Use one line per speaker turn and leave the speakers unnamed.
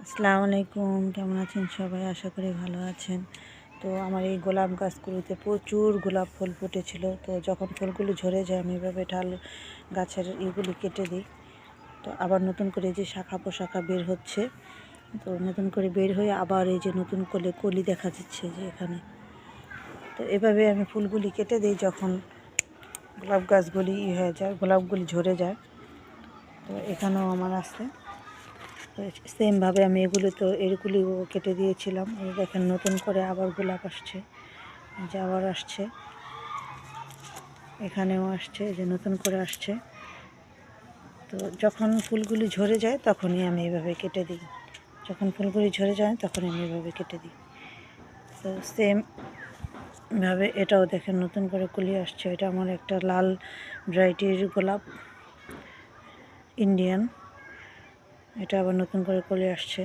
আসসালামু আলাইকুম, কেমন আছেন সবাই? আশা করি ভালো আছেন। তো আমার এই গোলাপ গাছগুলোতে প্রচুর গোলাপ ফুল ফুটেছিল। তো যখন ফুলগুলো ঝরে যায় আমি এভাবে ডাল গাছের ইগুলি কেটে দিই। তো আবার নতুন করে এই যে শাখা পোশাখা বের হচ্ছে। তো নতুন করে বের হয়ে আবার এই যে নতুন করে কলি দেখা যাচ্ছে যে এখানে। তো এভাবে আমি ফুলগুলি কেটে দিই যখন গোলাপ গাছগুলি হয়ে যায়, গোলাপগুলি ঝরে যায়। তো এখানেও আমার আছে। তো সেমভাবে আমি এগুলিও কেটে দিয়েছিলাম। এই দেখেন নতুন করে আবার গোলাপ আসছে, যে আবার আসছে, এখানেও আসছে, যে নতুন করে আসছে। তো যখন ফুলগুলি ঝরে যায় তখনই আমি এভাবে কেটে দিই। যখন ফুলগুলি ঝরে যায় তখনই আমি এভাবে কেটে দিই। তো সেমভাবে এটাও দেখেন নতুন করে কুলি আসছে। এটা আমার একটা লাল ভ্যারাইটির গোলাপ, ইন্ডিয়ান। এটা আবার নতুন করে কলি আসছে।